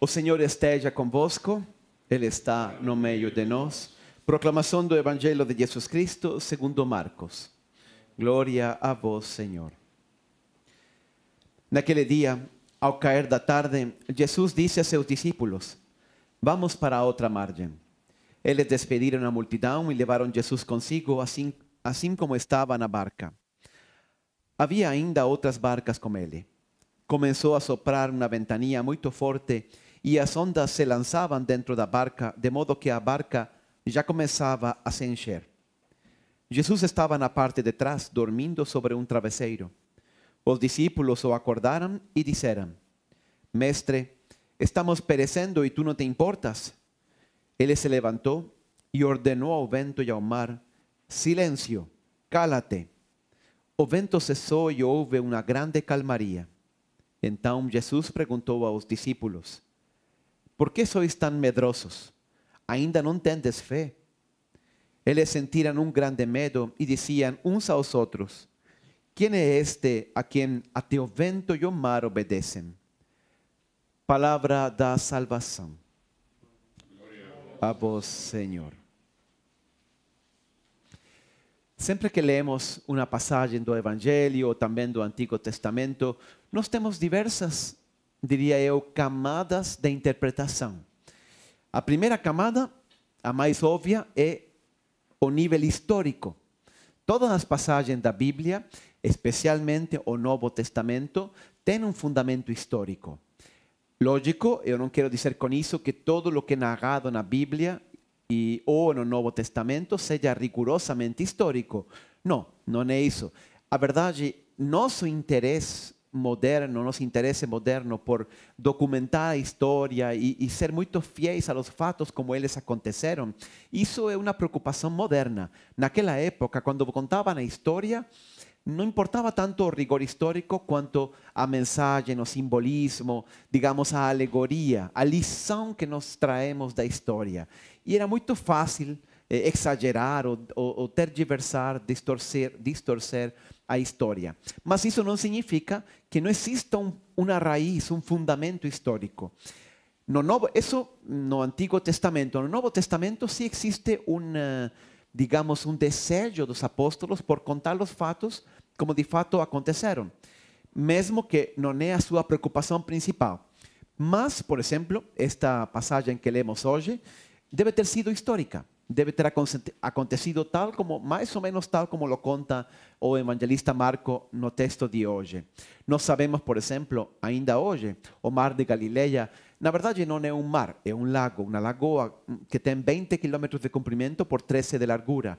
O Senhor esteja convosco, Ele está no meio de nós. Proclamação do Evangelho de Jesus Cristo segundo Marcos. Glória a vós, Senhor. Naquele dia, ao cair da tarde, Jesus disse a seus discípulos: Vamos para a outra margem. Eles despediram a multidão e levaram Jesus consigo, assim como estava na barca. Havia ainda outras barcas com ele. Começou a soprar uma ventania muito forte e as ondas se lançavam dentro da barca, de modo que a barca já começava a se encher. Jesus estava na parte de trás, dormindo sobre um travesseiro. Os discípulos o acordaram e disseram: Mestre, estamos perecendo e tu não te importas? Ele se levantou e ordenou ao vento e ao mar: Silêncio, cala-te. O vento cessou e houve uma grande calmaria. Então Jesus perguntou aos discípulos: Por que sois tão medrosos? Ainda não tendes fé? Eles sentiram um grande medo e diziam uns aos outros: Quem é este a quem até o vento e o mar obedecem? Palavra da salvação. A vós, Senhor. Sempre que lemos uma passagem do Evangelho ou também do Antigo Testamento, nós temos diversas, diria eu, camadas de interpretação. A primeira camada, a mais óbvia, é o nível histórico. Todas as passagens da Bíblia, especialmente o Novo Testamento, têm um fundamento histórico. Lógico, eu não quero dizer com isso que tudo o que é narrado na Bíblia ou no Novo Testamento seja rigorosamente histórico. Não, não é isso. A verdade, nosso interesse moderno por documentar a história e ser muito fiéis aos fatos como eles aconteceram, isso é uma preocupação moderna. Naquela época, quando contavam a história, não importava tanto o rigor histórico quanto a mensagem, o simbolismo, digamos, a alegoria, a lição que nós traemos da história. E era muito fácil exagerar ou tergiversar, distorcer a história. Mas isso não significa que não exista uma raiz, um fundamento histórico. Isso no Antigo Testamento. No Novo Testamento sim existe digamos, um desejo dos apóstolos por contar os fatos como de fato aconteceram, mesmo que não é a sua preocupação principal. Mas, por exemplo, esta passagem que lemos hoje deve ter sido histórica, deve ter acontecido mais ou menos tal como lo conta o evangelista Marco no texto de hoje. Nós sabemos, por exemplo, ainda hoje, o mar de Galileia, na verdade não é um mar, é um lago, uma lagoa que tem 20 quilômetros de comprimento por 13 de largura.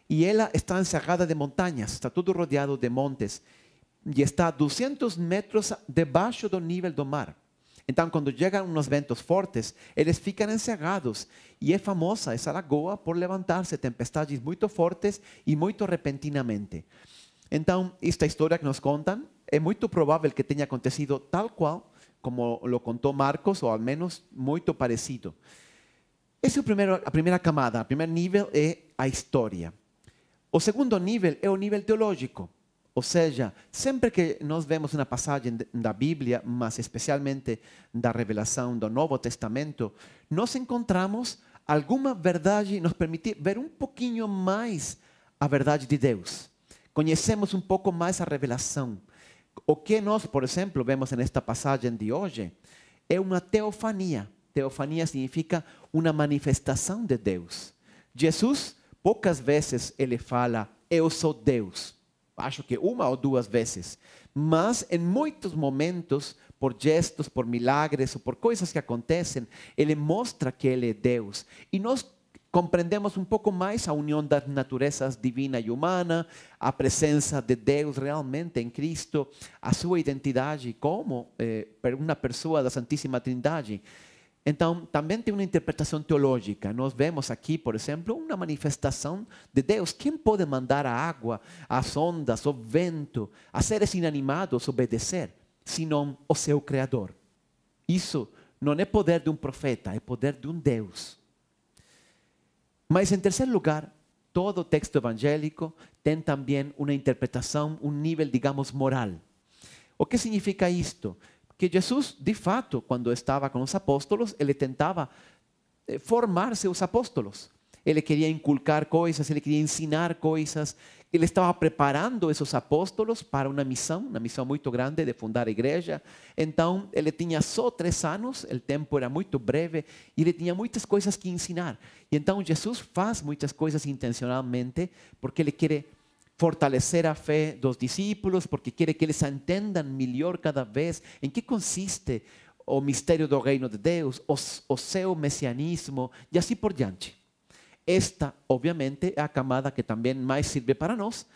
E ela está encerrada de montanhas, está tudo rodeado de montes. E está a 200 metros debaixo do nível do mar. Então, quando chegam uns ventos fortes, eles ficam encerrados. E é famosa essa lagoa por levantar-se tempestades muito fortes e muito repentinamente. Então, esta história que nos contam é muito provável que tenha acontecido tal qual como lo contou Marcos, ou ao menos muito parecido. Essa é a primeira camada, o primeiro nível é a história. O segundo nível é o nível teológico. Ou seja, sempre que nós vemos uma passagem da Bíblia, mas especialmente da revelação do Novo Testamento, nós encontramos alguma verdade, nos permite ver um pouquinho mais a verdade de Deus. Conhecemos um pouco mais a revelação. O que nós, por exemplo, vemos nesta passagem de hoje é uma teofania. Teofania significa uma manifestação de Deus. Jesus, poucas vezes ele fala, eu sou Deus. Acho que uma ou duas vezes. Mas em muitos momentos, por gestos, por milagres ou por coisas que acontecem, ele mostra que ele é Deus. E nós compreendemos um pouco mais a união das naturezas divina e humana, a presença de Deus realmente em Cristo, a sua identidade como uma pessoa da Santíssima Trindade. Então, também tem uma interpretação teológica. Nós vemos aqui, por exemplo, uma manifestação de Deus. Quem pode mandar a água, as ondas, o vento, a seres inanimados obedecer, senão o seu Criador? Isso não é poder de um profeta, é poder de um Deus. Mas, em terceiro lugar, todo o texto evangélico tem também uma interpretação, um nível, digamos, moral. O que significa isto? que Jesus, de fato, quando estava com os apóstolos, ele tentava formar seus apóstolos. Ele queria inculcar coisas, ele queria ensinar coisas. Ele estava preparando esses apóstolos para uma missão muito grande de fundar a igreja. Então, ele tinha só 3 anos, o tempo era muito breve e ele tinha muitas coisas que ensinar. E então, Jesus faz muitas coisas intencionalmente porque ele quer fortalecer a fé dos discípulos, porque quer que eles entendam melhor cada vez em que consiste o mistério do reino de Deus, o seu messianismo e assim por diante. Esta, obviamente, é a camada que também mais serve para nós,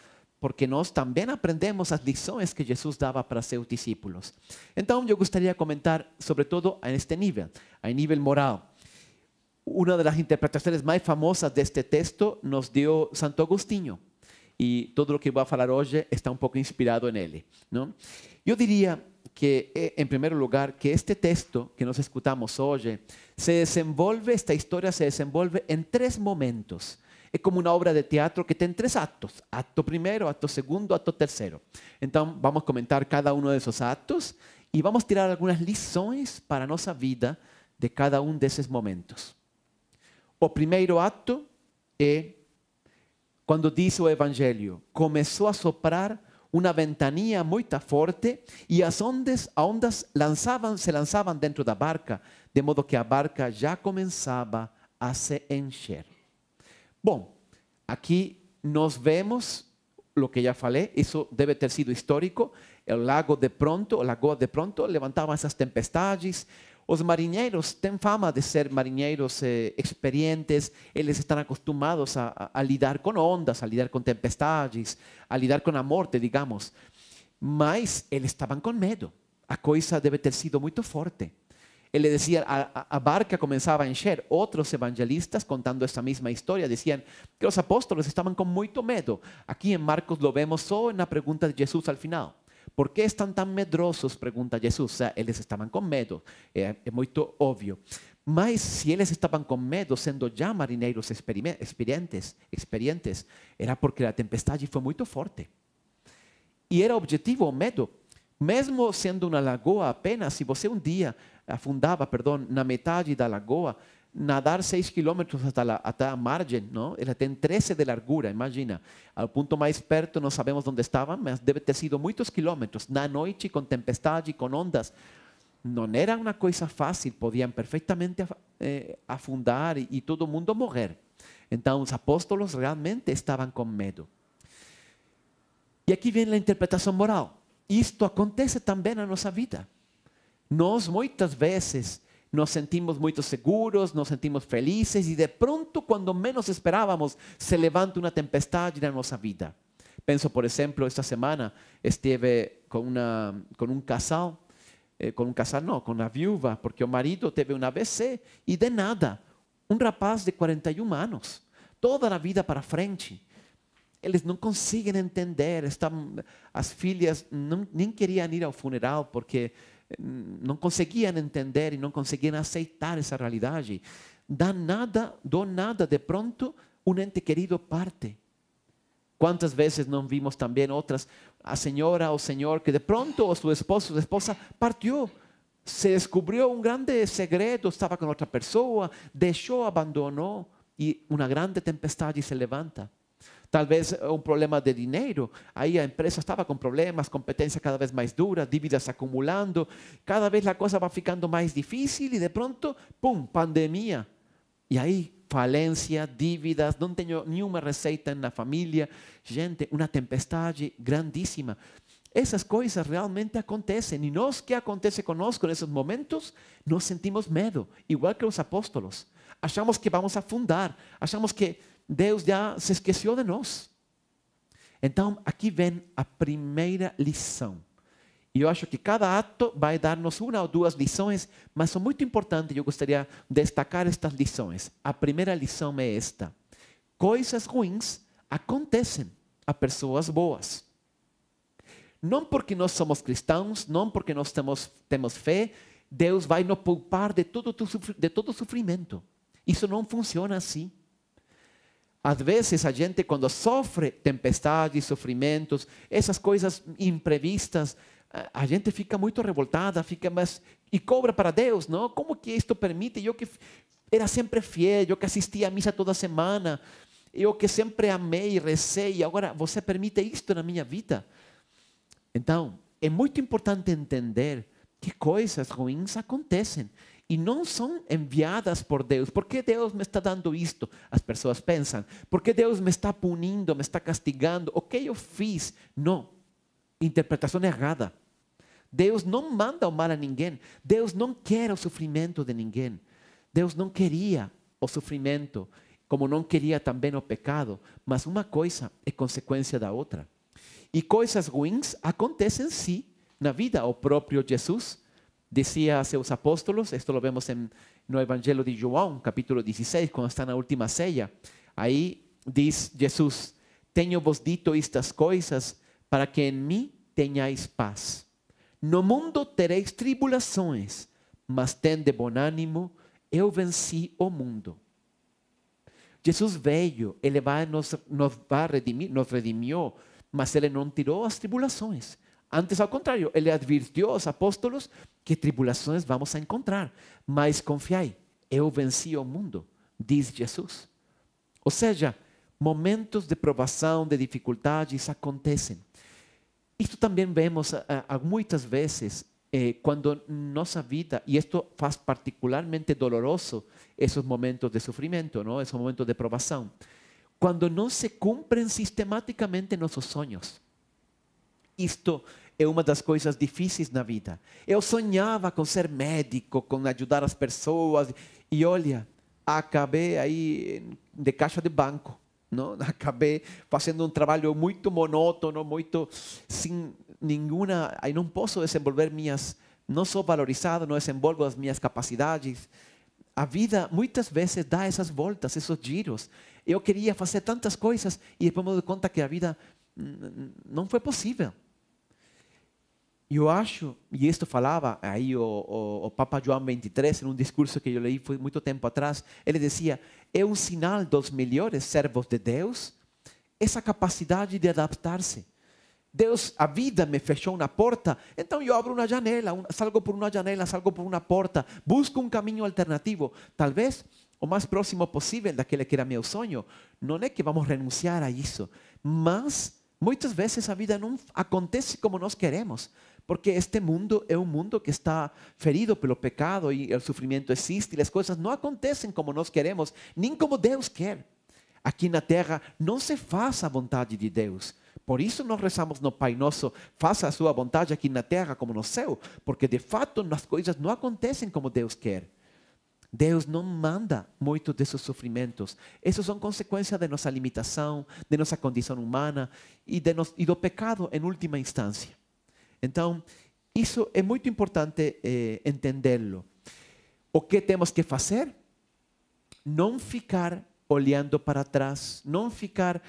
porque nós também aprendemos as lições que Jesus dava para seus discípulos. Então, eu gostaria de comentar, sobretudo, neste nível, a nível moral. Uma das interpretações mais famosas deste texto nos deu Santo Agostinho. E todo o que vou falar hoje está um pouco inspirado nele, não? Eu diria que, em primeiro lugar, que este texto que nós escutamos hoje esta história se desenvolve em 3 momentos. É como uma obra de teatro que tem 3 atos. Acto primeiro, acto segundo, acto terceiro. Então, vamos comentar cada um desses atos e vamos tirar algumas lições para a nossa vida de cada um desses momentos. O primeiro ato é quando diz o Evangelho: começou a soprar uma ventania muito forte e as ondas se lançavam dentro da barca, de modo que a barca já começava a se encher. Bom, aqui nós vemos o que já falei, isso deve ter sido histórico. O lagoa de pronto levantava essas tempestades. Os marinheiros têm fama de ser marinheiros experientes, eles estão acostumados a lidar com ondas, a lidar com tempestades, a lidar com a morte, digamos. Mas eles estavam com medo, a coisa deve ter sido muito forte. Ele dizia, a barca começava a encher. Outros evangelistas, contando essa mesma história, diziam que os apóstolos estavam com muito medo. Aqui em Marcos lo vemos só na pergunta de Jesus al final. ¿Por qué están tan medrosos? Pregunta Jesús. O sea, eles estavam com medo. É muito óbvio. Mas se eles estavam com medo, sendo já marinheiros experientes, era porque a tempestade foi muito forte. E era objetivo o medo. Mesmo sendo uma lagoa apenas, se você um dia afundava, na metade da lagoa, nadar 6 quilômetros até a margem, não? Ela tem 13 de largura, imagina. Ao ponto mais perto não sabemos onde estava, mas deve ter sido muitos quilômetros. Na noite, com tempestade, com ondas, não era uma coisa fácil, podiam perfeitamente afundar e todo mundo morrer. Então, os apóstolos realmente estavam com medo. E aqui vem a interpretação moral. Isto acontece também na nossa vida. Nós, muitas vezes, nos sentimos muito seguros, nos sentimos felizes e de pronto, quando menos esperávamos, se levanta uma tempestade na nossa vida. Penso, por exemplo, esta semana estive com um casal, com a viúva, porque o marido teve um AVC e de nada, um rapaz de 41 anos, toda a vida para frente. Eles não conseguem entender, as filhas nem queriam ir ao funeral porque não conseguiam entender e não conseguiam aceitar essa realidade. Do nada, de pronto, um ente querido parte. Quantas vezes não vimos também outras, a senhora ou o senhor, que de pronto o seu esposo ou esposa partiu, se descobriu um grande segredo, estava com outra pessoa, deixou, abandonou e uma grande tempestade se levanta. Talvez um problema de dinheiro, aí a empresa estava com problemas, competência cada vez mais dura, dívidas acumulando, cada vez a coisa vai ficando mais difícil e de pronto, pum, pandemia. E aí, falência, dívidas, não tenho nenhuma receita na família. Gente, uma tempestade grandíssima. Essas coisas realmente acontecem e nós, que acontece conosco nesses momentos, nós sentimos medo, igual que os apóstolos. Achamos que vamos afundar, achamos que Deus já se esqueceu de nós. Então, aqui vem a primeira lição. E eu acho que cada ato vai dar-nos uma ou duas lições, mas são muito importantes. Eu gostaria de destacar estas lições. A primeira lição é esta: coisas ruins acontecem a pessoas boas. Não porque nós somos cristãos, não porque nós temos fé, Deus vai nos poupar de todo sofrimento. Isso não funciona assim. Às vezes a gente, quando sofre tempestades, sofrimentos, essas coisas imprevistas, a gente fica muito revoltada, fica mais e cobra para Deus, não? Como que isto permite? Eu que era sempre fiel, eu que assistia à missa toda semana, eu que sempre amei e recei, e agora você permite isto na minha vida? Então, é muito importante entender que coisas ruins acontecem e não são enviadas por Deus. ¿Por que Deus me está dando isto? As pessoas pensam. ¿Por que Deus me está punindo, me está castigando? O que eu fiz? Não. Interpretação errada. Deus não manda o mal a ninguém. Deus não quer o sofrimento de ninguém. Deus não queria o sofrimento, como não queria também o pecado. Mas uma coisa é consequência da outra. E coisas ruins acontecem sim na vida. O próprio Jesus dizia a seus apóstolos, isto lo vemos no Evangelho de João, capítulo 16, quando está na última ceia. Aí diz Jesus: tenho-vos dito estas coisas para que em mim tenhais paz. No mundo tereis tribulações, mas tende bom ânimo, eu venci o mundo. Jesus veio, Ele nos redimiu, mas Ele não tirou as tribulações. Antes, ao contrário, Ele advirtiu aos apóstolos que tribulações vamos a encontrar. Mas confiai, eu venci o mundo, diz Jesus. Ou seja, momentos de provação, de dificuldades acontecem. Isto também vemos muitas vezes quando nossa vida, e isto faz particularmente doloroso, esses momentos de sofrimento, não? Esses momentos de provação. Quando não se cumprem sistematicamente nossos sonhos. Isto é uma das coisas difíceis na vida. Eu sonhava com ser médico, com ajudar as pessoas, e olha, acabei aí de caixa de banco. Não? Acabei fazendo um trabalho muito monótono, muito sem nenhuma. Aí não posso desenvolver não sou valorizado, não desenvolvo as minhas capacidades. A vida muitas vezes dá essas voltas, esses giros. Eu queria fazer tantas coisas e depois me dou conta que a vida não foi possível. Eu acho, e isto falava aí o Papa João 23, em um discurso que eu li foi muito tempo atrás, ele dizia: é um sinal dos melhores servos de Deus essa capacidade de adaptar-se. Deus, a vida me fechou uma porta, então eu abro uma janela, salgo por uma janela, salgo por uma porta, busco um caminho alternativo. Talvez o mais próximo possível daquele que era meu sonho. Não é que vamos renunciar a isso, mas muitas vezes a vida não acontece como nós queremos. Porque este mundo é um mundo que está ferido pelo pecado e o sofrimento existe e as coisas não acontecem como nós queremos, nem como Deus quer. Aqui na terra não se faz a vontade de Deus. Por isso nós rezamos no Pai Nosso: faça a sua vontade aqui na terra como no céu, porque de fato as coisas não acontecem como Deus quer. Deus não manda muitos desses sofrimentos. Esses são consequências de nossa limitação, de nossa condição humana e do pecado em última instância. Então, isso é muito importante entendê-lo. O que temos que fazer? Não ficar olhando para trás, não ficar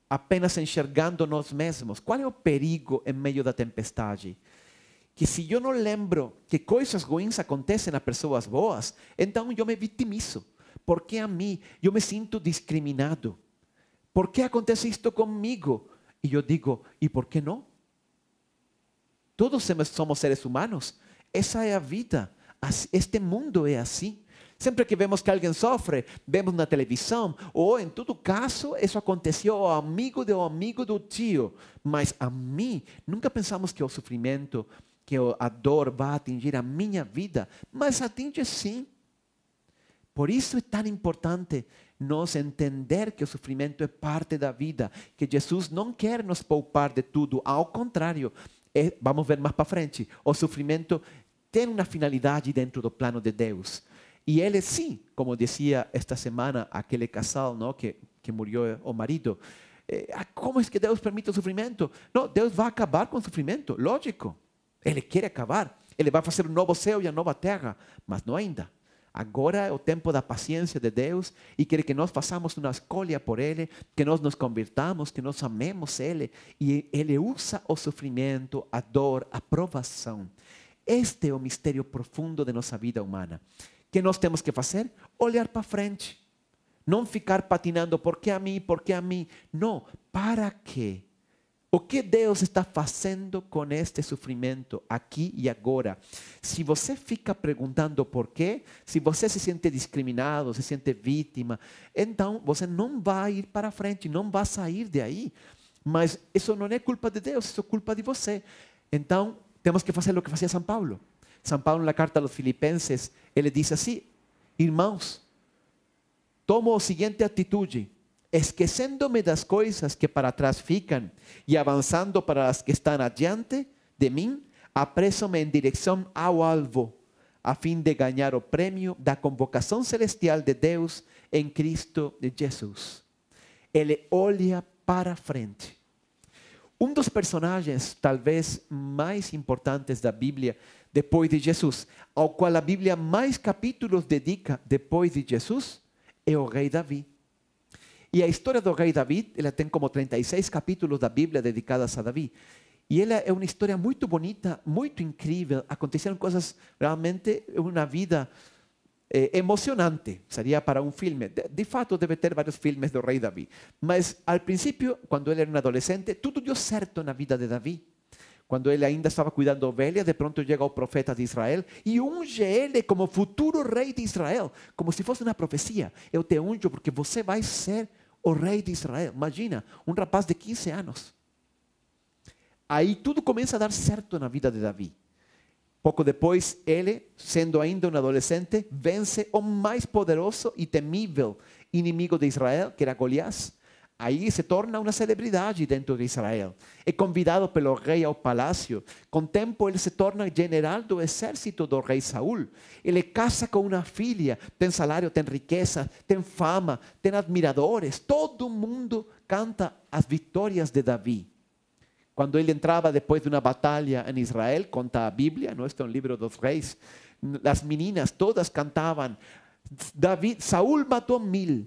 apenas enxergando nós mesmos. Qual é o perigo em meio da tempestade? Que se eu não lembro que coisas ruins acontecem a pessoas boas, então eu me vitimizo. Por que a mim? Eu me sinto discriminado. Por que acontece isto comigo? E eu digo: e por que não? Todos somos seres humanos. Essa é a vida. Este mundo é assim. Sempre que vemos que alguém sofre, vemos na televisão, ou em todo caso, isso aconteceu ao amigo do tio. Mas a mim, nunca pensamos que o sofrimento, que a dor vai atingir a minha vida. Mas atinge sim. Por isso é tão importante nós entender que o sofrimento é parte da vida. Que Jesus não quer nos poupar de tudo. Ao contrário, vamos ver mais para frente, o sofrimento tem uma finalidade dentro do plano de Deus. E ele sim, como dizia esta semana aquele casal, não, que morreu o marido, como é que Deus permite o sofrimento? Não, Deus vai acabar com o sofrimento, lógico. Ele quer acabar, Ele vai fazer um novo céu e a nova terra, mas não ainda. Agora é o tempo da paciência de Deus e quer que nós façamos uma escolha por Ele, que nós nos convirtamos, que nós amemos Ele. E Ele usa o sofrimento, a dor, a provação. Este é o mistério profundo de nossa vida humana. O que nós temos que fazer? Olhar para frente. Não ficar patinando, por que a mim, por que a mim? Não, para que O que Deus está fazendo com este sofrimento aqui e agora? Se você fica perguntando por quê, se você se sente discriminado, se sente vítima, então você não vai ir para frente, não vai sair de aí. Mas isso não é culpa de Deus, isso é culpa de você. Então, temos que fazer o que fazia São Paulo. São Paulo, na carta aos Filipenses, ele diz assim: irmãos, tomo a seguinte atitude: esquecendo-me das coisas que para trás ficam e avançando para as que estão adiante de mim, apresso-me em direção ao alvo, a fim de ganhar o prêmio da convocação celestial de Deus em Cristo Jesus. Ele olha para frente. Um dos personagens talvez mais importantes da Bíblia depois de Jesus, ao qual a Bíblia mais capítulos dedica depois de Jesus, é o rei Davi. E a história do rei Davi, ela tem como 36 capítulos da Bíblia dedicadas a Davi. E ela é uma história muito bonita, muito incrível. Aconteceram coisas realmente, uma vida emocionante. Seria para um filme. De fato, deve ter vários filmes do rei Davi. Mas, ao princípio, quando ele era um adolescente, tudo deu certo na vida de Davi. Quando ele ainda estava cuidando de ovelhas, de pronto chega o profeta de Israel e unge ele como futuro rei de Israel, como se fosse uma profecia. Eu te unjo porque você vai ser o rei de Israel. Imagina, um rapaz de 15 anos. Aí tudo começa a dar certo na vida de Davi. Pouco depois, ele, sendo ainda um adolescente, vence o mais poderoso e temível inimigo de Israel, que era Golias. Aí se torna uma celebridade dentro de Israel. É convidado pelo rei ao palácio. Com o tempo ele se torna general do exército do rei Saul. Ele casa com uma filha, tem salário, tem riqueza, tem fama, tem admiradores. Todo mundo canta as vitórias de Davi. Quando ele entrava depois de uma batalha em Israel, conta a Bíblia, não é um livro dos reis, as meninas todas cantavam. Saul matou 1000.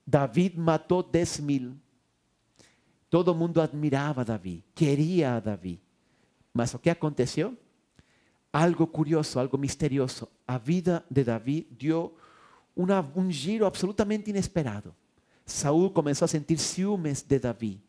David matou 10.000. Todo mundo admirava Davi, queria a Davi. Mas o que aconteceu? Algo curioso, algo misterioso. A vida de Davi deu um giro absolutamente inesperado. Saul começou a sentir ciúmes de Davi.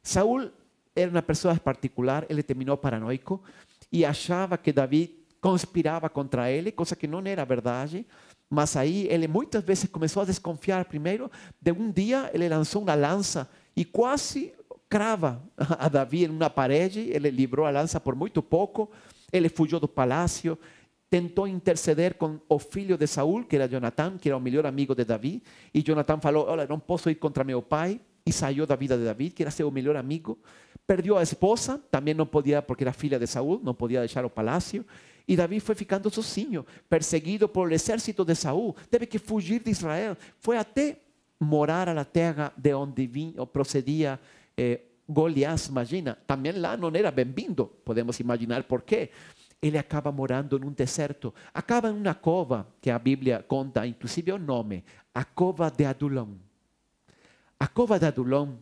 Saul era uma pessoa particular, ele terminou paranoico e achava que Davi conspirava contra ele, coisa que não era verdade. Mas aí ele muitas vezes começou a desconfiar. Primeiro, de um dia ele lançou uma lança e quase crava a Davi em uma parede. Ele livrou a lança por muito pouco. Ele fugiu do palácio, tentou interceder com o filho de Saul, que era Jonatã, que era o melhor amigo de Davi. E Jonatã falou: olha, não posso ir contra meu pai. E saiu da vida de Davi, que era seu melhor amigo. Perdeu a esposa, também não podia, porque era filha de Saul, não podia deixar o palácio. E Davi foi ficando sozinho, perseguido por o exército de Saul. Teve que fugir de Israel. Foi até morar na terra de onde procedia Golias. Imagina, também lá não era bem-vindo. Podemos imaginar por quê. Ele acaba morando num deserto. Acaba em uma cova, que a Bíblia conta, inclusive o nome. A cova de Adulão. A cova de Adulão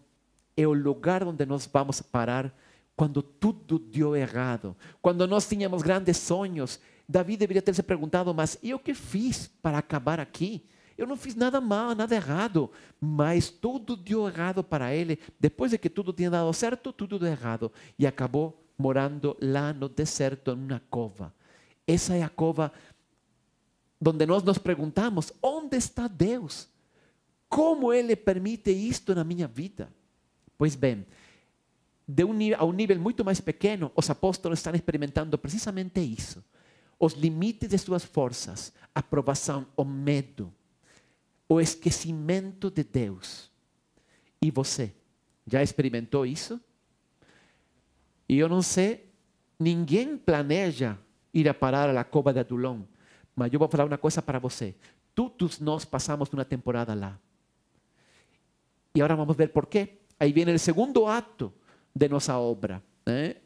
é o lugar onde nós vamos parar quando tudo deu errado, quando nós tínhamos grandes sonhos. Davi deveria ter se perguntado: mas eu o que fiz para acabar aqui? Eu não fiz nada mal, nada errado, mas tudo deu errado para ele. Depois de que tudo tinha dado certo, tudo deu errado. E acabou morando lá no deserto, em uma cova. Essa é a cova onde nós nos perguntamos: onde está Deus? Como Ele permite isto na minha vida? Pois bem, a um nível muito mais pequeno, os apóstolos estão experimentando precisamente isso. Os limites de suas forças, a provação, o medo, o esquecimento de Deus. E você, já experimentou isso? E eu não sei, ninguém planeja ir a parar à cova de Adulão, mas eu vou falar uma coisa para você. Todos nós passamos uma temporada lá. E agora vamos ver por quê. Aí vem o segundo ato de nossa obra.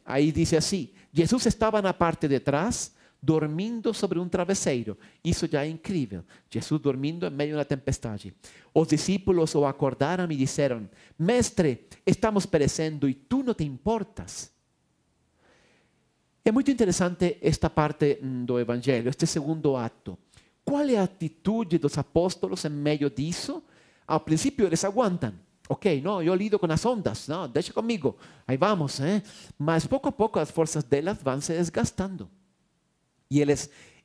Aí diz assim: Jesus estava na parte de trás, dormindo sobre um travesseiro. Isso já é incrível. Jesus dormindo em meio da tempestade. Os discípulos o acordaram e disseram: Mestre, estamos perecendo e tu não te importas. É muito interessante esta parte do Evangelho, este segundo ato. Qual é a atitude dos apóstolos em meio disso? Ao princípio eles aguentam. Ok, não, eu lido com as ondas, não, deixa comigo, aí vamos, mas pouco a pouco as forças delas vão se desgastando.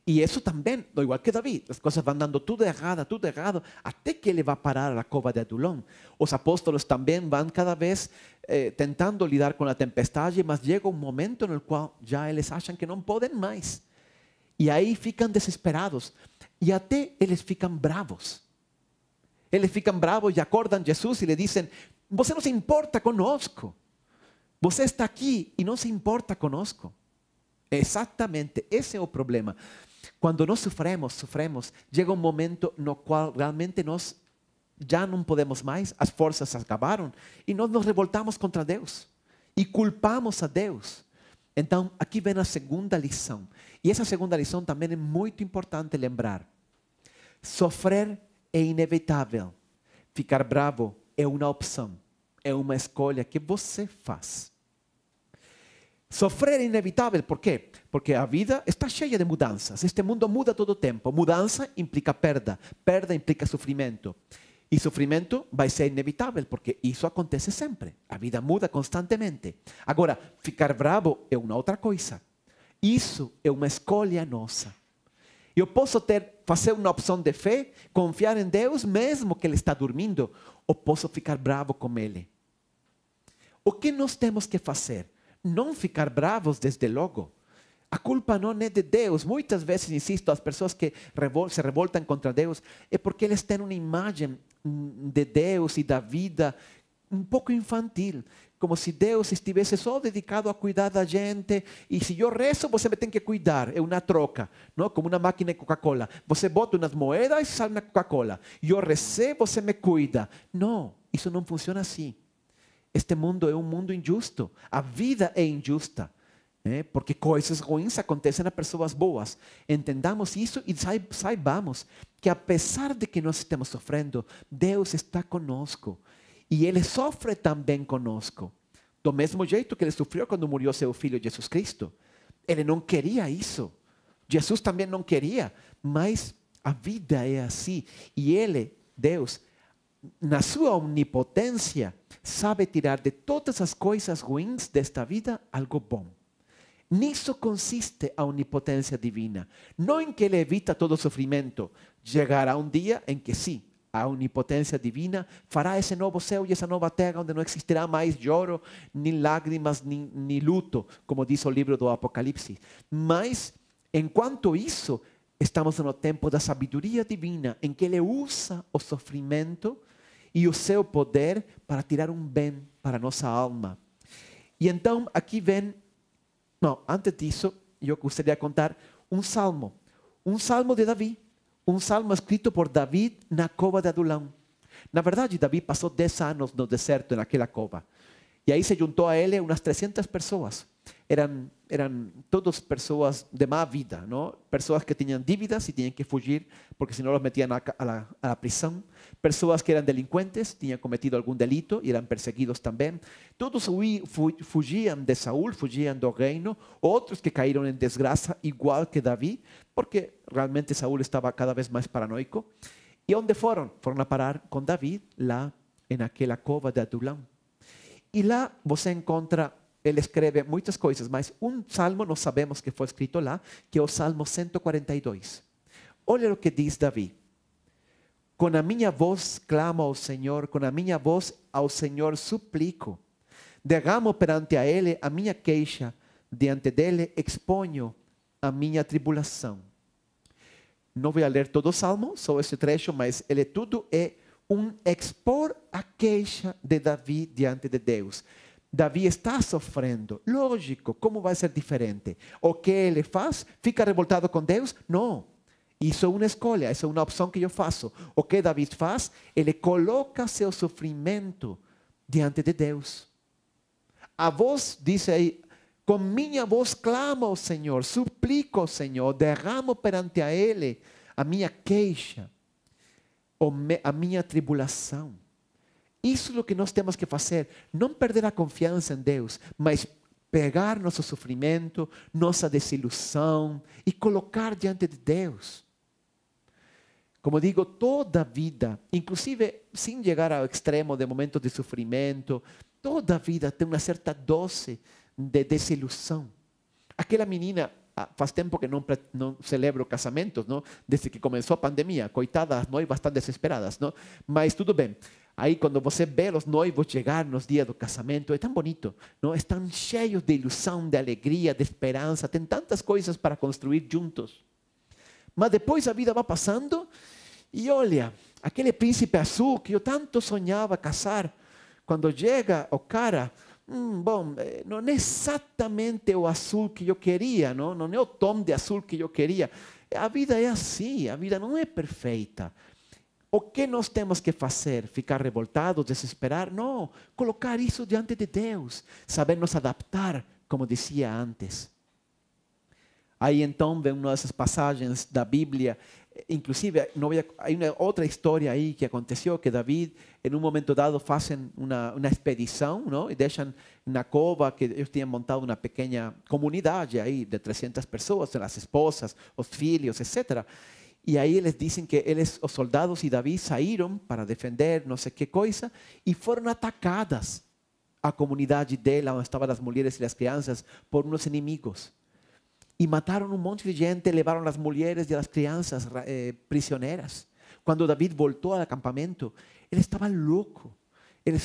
E isso também, igual que Davi, as coisas vão dando tudo errado, até que ele vai parar a cova de Adulão. Os apóstolos também vão cada vez tentando lidar com a tempestade, mas chega um momento no qual já eles acham que não podem mais. E aí ficam desesperados, e até eles ficam bravos. Eles ficam bravos e acordam Jesus e lhe dizem: você não se importa conosco, você está aqui e não se importa conosco. Exatamente, esse é o problema. Quando nós sofremos, chega um momento no qual realmente nós já não podemos mais, as forças acabaram e nós nos revoltamos contra Deus e culpamos a Deus. Então, aqui vem a segunda lição. E essa segunda lição também é muito importante lembrar. Sofrer é inevitável. Ficar bravo é uma opção, é uma escolha que você faz. Sofrer é inevitável, por quê? Porque a vida está cheia de mudanças. Este mundo muda todo o tempo. Mudança implica perda. Perda implica sofrimento. E sofrimento vai ser inevitável, porque isso acontece sempre. A vida muda constantemente. Agora, ficar bravo é uma outra coisa. Isso é uma escolha nossa. Eu posso fazer uma opção de fé, confiar em Deus, mesmo que Ele está dormindo, ou posso ficar bravo com Ele. O que nós temos que fazer? Não ficar bravos desde logo. A culpa não é de Deus. Muitas vezes, insisto, as pessoas que se revoltam contra Deus é porque eles têm uma imagem de Deus e da vida um pouco infantil. Como se Deus estivesse só dedicado a cuidar da gente. E se eu rezo, você me tem que cuidar. É uma troca, não? Como uma máquina de Coca-Cola. Você bota umas moedas e sai na Coca-Cola. Eu recebo, você me cuida. Não, isso não funciona assim. Este mundo é um mundo injusto. A vida é injusta. Porque coisas ruins acontecem a pessoas boas. Entendamos isso e saibamos que apesar de que nós estamos sofrendo, Deus está conosco. E Ele sofre também conosco. Do mesmo jeito que Ele sofreu quando morreu seu Filho Jesus Cristo. Ele não queria isso. Jesus também não queria. Mas a vida é assim. E Ele, Deus, na sua onipotência, sabe tirar de todas as coisas ruins desta vida algo bom. Nisso consiste a onipotência divina. Não em que Ele evita todo sofrimento. Chegará um dia em que sim, a onipotência divina fará esse novo céu e essa nova terra onde não existirá mais choro, nem lágrimas, nem luto, como diz o livro do Apocalipse. Mas, enquanto isso, estamos no tempo da sabedoria divina, em que Ele usa o sofrimento e o seu poder para tirar um bem para a nossa alma. E então, aqui vem, antes disso, eu gostaria de contar um salmo de Davi, um salmo escrito por Davi na cova de Adulão. Na verdade, Davi passou 10 anos no deserto, naquela cova. E aí se juntou a ele umas 300 pessoas. Eram todas pessoas de má vida, não? Pessoas que tinham dívidas e tinham que fugir, porque senão los metían a la prisão. Pessoas que eram delinquentes, tinham cometido algum delito e eram perseguidos também. Todos fugiam de Saúl, fugiam do reino. Outros que caíram em desgraça, igual que Davi, porque realmente Saúl estava cada vez mais paranoico. E onde foram? Foram a parar com Davi, lá naquela cova de Adulão. E lá você encontra, ele escreve muitas coisas, mas um salmo nós sabemos que foi escrito lá, que é o Salmo 142. Olha o que diz Davi. Com a minha voz clamo ao Senhor, com a minha voz ao Senhor suplico. Derramo perante a Ele a minha queixa, diante dele exponho a minha tribulação. Não vou ler todo o salmo, só esse trecho, mas ele tudo é um expor a queixa de Davi diante de Deus. Davi está sofrendo, lógico, como vai ser diferente? O que ele faz? Fica revoltado com Deus? Não, isso é uma escolha, isso é uma opção que eu faço. O que Davi faz? Ele coloca seu sofrimento diante de Deus. A voz, diz aí, com minha voz clamo ao Senhor, suplico ao Senhor, derramo perante a Ele a minha queixa, a minha tribulação. Isso é o que nós temos que fazer, não perder a confiança em Deus, mas pegar nosso sofrimento, nossa desilusão e colocar diante de Deus. Como digo, toda vida, inclusive sin llegar ao extremo de momentos de sofrimento, toda vida tem uma certa dose de desilusão. Aquela menina, faz tempo que não celebro casamentos, não? Desde que começou a pandemia, coitadas, as noivas estão desesperadas, não? Mas tudo bem. Aí quando você vê os noivos chegar nos dias do casamento, é tão bonito, não? Estão cheios de ilusão, de alegria, de esperança, tem tantas coisas para construir juntos. Mas depois a vida vai passando e olha, aquele príncipe azul que eu tanto sonhava casar, quando chega o cara, bom, não é exatamente o azul que eu queria, não é o tom de azul que eu queria. A vida é assim, a vida não é perfeita. O que nós temos que fazer? Ficar revoltados, desesperar? Não, colocar isso diante de Deus, saber nos adaptar, como dizia antes. Aí então vem uma dessas passagens da Bíblia, inclusive há uma outra história aí que aconteceu, que David, em um momento dado, fazem uma expedição, não? E deixam na cova, que eles tinham montado uma pequena comunidade aí de 300 pessoas, as esposas, os filhos, etc. E aí eles dizem que os soldados e David saíram para defender não sei que coisa e foram atacadas a comunidade dela, onde estavam as mulheres e as crianças, por uns inimigos. E mataram um monte de gente, levaram as mulheres e as crianças prisioneiras. Quando David voltou ao acampamento, ele estava louco. Ele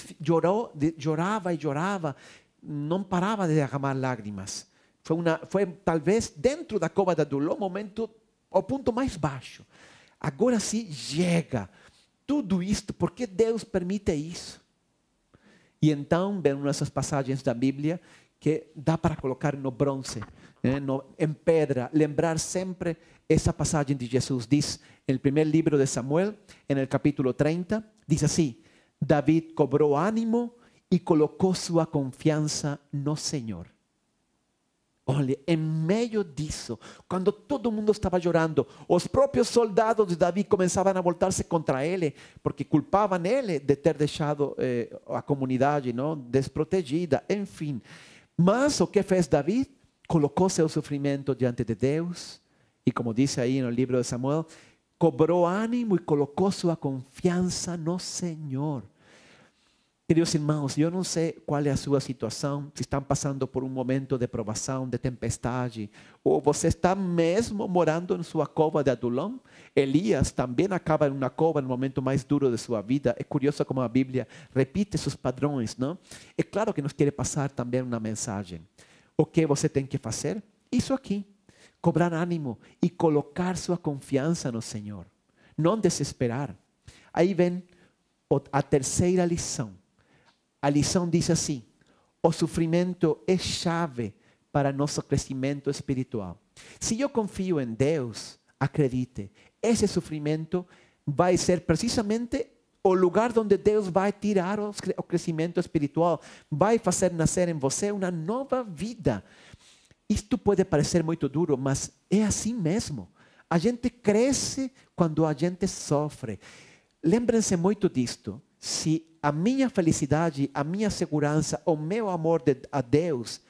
chorava e chorava, não parava de derramar lágrimas. Foi talvez dentro da cova de Adulão o momento, o ponto mais baixo. Agora sim chega tudo isto, por que Deus permite isso? E então vem uma dessas passagens da Bíblia que dá para colocar no bronze, em pedra, lembrar sempre essa passagem de Jesus. Diz, no primeiro livro de Samuel, no capítulo 30, diz assim: David cobrou ânimo e colocou sua confiança no Senhor. Olha, em meio disso, quando todo mundo estava chorando, os próprios soldados de Davi começavam a voltar-se contra ele, porque culpavam ele de ter deixado a comunidade, não, desprotegida, enfim. Mas o que fez Davi? Colocou seu sofrimento diante de Deus e, como diz aí no livro de Samuel, cobrou ânimo e colocou sua confiança no Senhor. Queridos irmãos, eu não sei qual é a sua situação, se estão passando por um momento de provação, de tempestade, ou você está mesmo morando em sua cova de Adulão. Elias também acaba em uma cova no momento mais duro de sua vida. É curioso como a Bíblia repite seus padrões, não? É claro que nos quer passar também uma mensagem. O que você tem que fazer? Isso aqui, cobrar ânimo e colocar sua confiança no Senhor. Não desesperar. Aí vem a terceira lição. A lição diz assim: o sofrimento é chave para nosso crescimento espiritual. Se eu confio em Deus, acredite, esse sofrimento vai ser precisamente o lugar onde Deus vai tirar o crescimento espiritual, vai fazer nascer em você uma nova vida. Isto pode parecer muito duro, mas é assim mesmo. A gente cresce quando a gente sofre. Lembrem-se muito disto. Se a minha felicidade, a minha segurança, o meu amor a Deus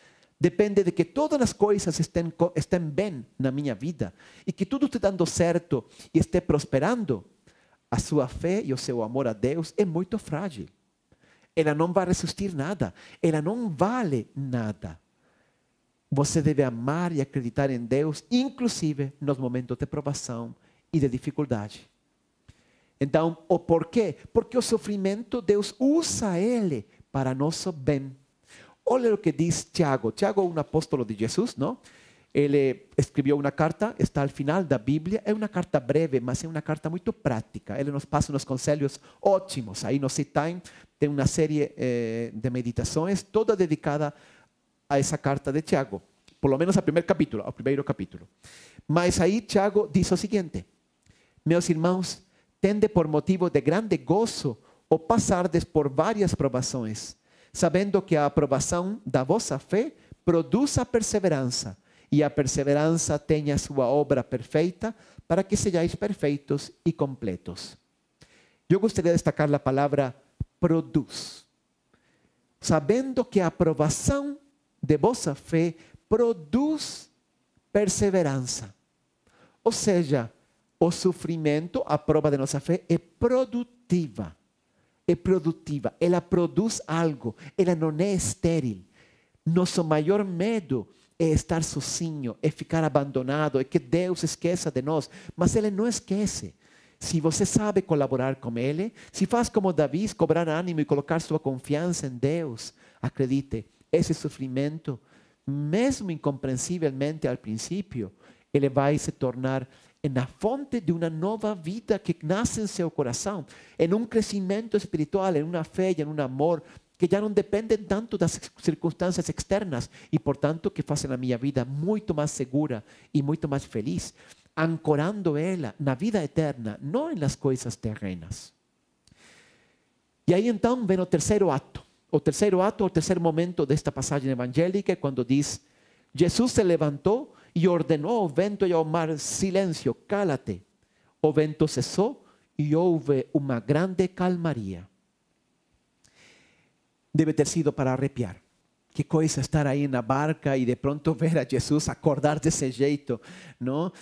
depende de que todas as coisas estejam bem na minha vida e que tudo esteja dando certo e esteja prosperando, a sua fé e o seu amor a Deus é muito frágil. Ela não vai resistir nada. Ela não vale nada. Você deve amar e acreditar em Deus, inclusive nos momentos de provação e de dificuldade. Então, o porquê? Porque o sofrimento, Deus usa ele para nosso bem. Olha o que diz Tiago. Tiago é um apóstolo de Jesus, não? Ele escreveu uma carta, está ao final da Bíblia. É uma carta breve, mas é uma carta muito prática. Ele nos passa uns conselhos ótimos. Aí no Time tem uma série de meditações, toda dedicada a essa carta de Tiago. Por lo menos ao primeiro capítulo. Mas aí Tiago diz o seguinte: meus irmãos, tende por motivo de grande gozo o passardes por várias provações, sabendo que a aprovação da vossa fé produz a perseverança, e a perseverança tem a sua obra perfeita, para que sejais perfeitos e completos. Eu gostaria de destacar a palavra produz. Sabendo que a aprovação de vossa fé produz perseverança. Ou seja, o sofrimento, a prova de nossa fé, é produtiva. É produtiva. Ela produz algo. Ela não é estéril. Nosso maior medo é estar sozinho, é ficar abandonado, é que Deus esqueça de nós. Mas Ele não esquece. Se você sabe colaborar com Ele, se faz como Davi, cobrar ânimo e colocar sua confiança em Deus, acredite, esse sofrimento, mesmo incompreensivelmente ao princípio, ele vai se tornar na fonte de uma nova vida que nasce em seu coração, em um crescimento espiritual, em uma fé, em um amor, que já não dependem tanto das circunstâncias externas e, portanto, que fazem a minha vida muito mais segura e muito mais feliz, ancorando ela na vida eterna, não nas coisas terrenas. E aí então vem o terceiro ato. O terceiro momento desta passagem evangélica é quando diz: Jesus se levantou e ordenou ao vento e ao mar: silêncio, cala-te. O vento cessou e houve uma grande calmaria. Deve ter sido para arrepiar. Que coisa estar aí na barca e de pronto ver a Jesus acordar desse jeito, não?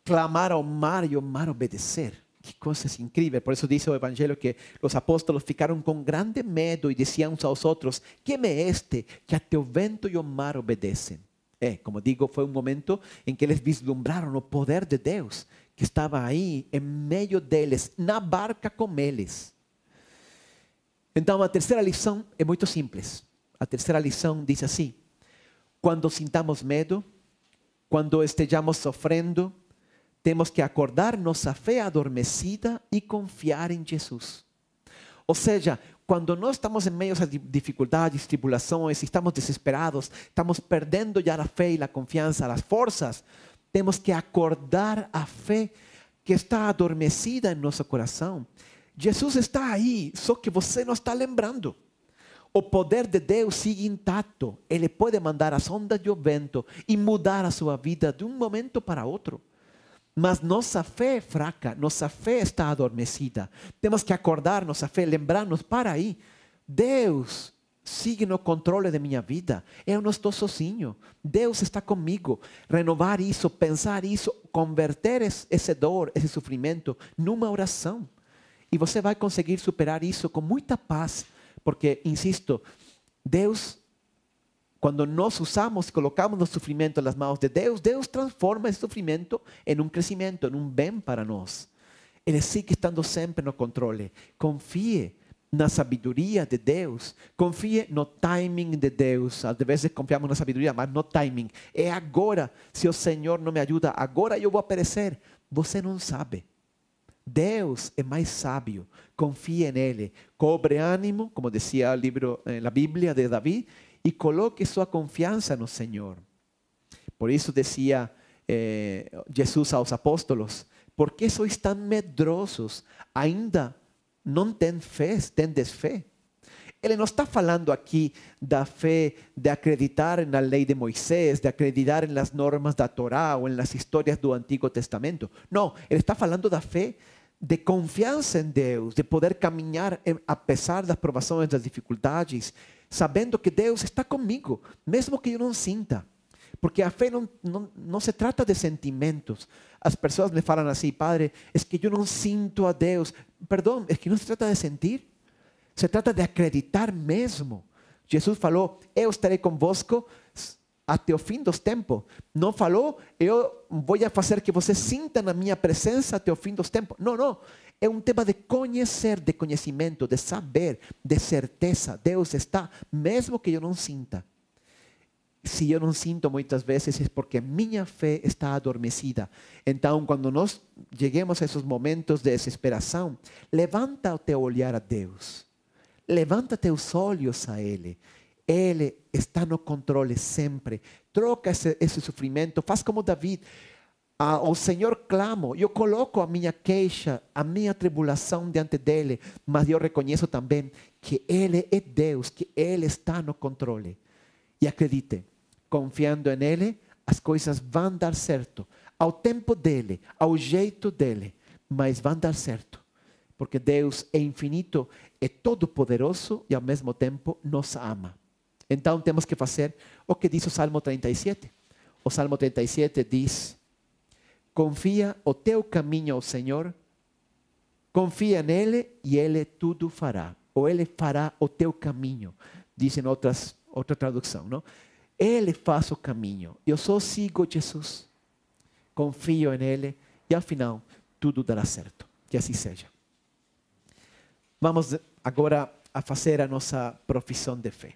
Clamar ao mar e o mar obedecer. Que coisa incrível. Por isso diz o Evangelho que os apóstolos ficaram com grande medo e diziam uns aos outros: quem é este que até o vento e o mar obedecem? Como digo, foi um momento em que eles vislumbraram o poder de Deus, que estava aí em meio deles, na barca com eles. Então a terceira lição é muito simples. A terceira lição diz assim: quando sintamos medo, quando estejamos sofrendo, temos que acordar nossa fé adormecida e confiar em Jesus. Ou seja, quando nós estamos em meio a dificuldades, tribulações, estamos desesperados, estamos perdendo já a fé e a confiança, as forças, temos que acordar a fé que está adormecida em nosso coração. Jesus está aí, só que você não está lembrando. O poder de Deus sigue intacto. Ele pode mandar as ondas e o vento e mudar a sua vida de um momento para outro. Mas nossa fé é fraca, nossa fé está adormecida. Temos que acordar nossa fé, lembrar-nos: para aí, Deus sigue no controle de minha vida. Eu não estou sozinho. Deus está comigo. Renovar isso, pensar isso, converter esse dor, esse sofrimento numa oração. E você vai conseguir superar isso com muita paz. Porque, insisto, Deus, quando nós usamos e colocamos o sofrimento nas mãos de Deus, Deus transforma esse sofrimento em um crescimento, em um bem para nós. Ele sigue estando sempre no controle. Confie na sabedoria de Deus. Confie no timing de Deus. Às vezes confiamos na sabedoria, mas no timing. É agora. Se o Senhor não me ajuda, agora eu vou perecer. Você não sabe. Deus é mais sábio. Confie nele. Cobre ânimo, como dizia o livro, a Bíblia de Davi, e coloque sua confiança no Senhor. Por isso dizia Jesus aos apóstolos: por que sois tão medrosos? Ainda não tendes fé? Ele não está falando aqui da fé de acreditar na lei de Moisés, de acreditar nas normas da Torá ou nas histórias do Antigo Testamento. Não, ele está falando da fé de confiança em Deus, de poder caminhar apesar das provações, das dificuldades, sabendo que Deus está comigo, mesmo que eu não sinta. Porque a fé não se trata de sentimentos. As pessoas me falam assim: padre, é que eu não sinto a Deus. Perdão, é que não se trata de sentir. Se trata de acreditar mesmo. Jesus falou: eu estarei convosco até o fim dos tempos. Não falou: eu vou fazer que você sinta na minha presença até o fim dos tempos. Não, não. É um tema de conhecer, de conhecimento, de saber, de certeza. Deus está, mesmo que eu não sinta. Se eu não sinto muitas vezes, é porque minha fé está adormecida. Então, quando nós cheguemos a esses momentos de desesperação, levanta o teu olhar a Deus. Levanta teus olhos a Ele. Ele está no controle sempre. Troca esse sofrimento. Faz como Davi. Ao Senhor clamo. Eu coloco a minha queixa, a minha tribulação diante dEle. Mas eu reconheço também que Ele é Deus, que Ele está no controle. E acredite, confiando nele, as coisas vão dar certo. Ao tempo dele, ao jeito dele. Mas vão dar certo. Porque Deus é infinito, é todo-poderoso e ao mesmo tempo nos ama. Então temos que fazer o que diz o Salmo 37. O Salmo 37 diz: Confia o teu caminho ao Senhor, confia nele e ele tudo fará. Ou ele fará o teu caminho, dizem outra tradução, não? Ele faz o caminho. Eu só sigo Jesus, confio nele e ao final tudo dará certo. Que assim seja. Vamos agora a fazer a nossa profissão de fé.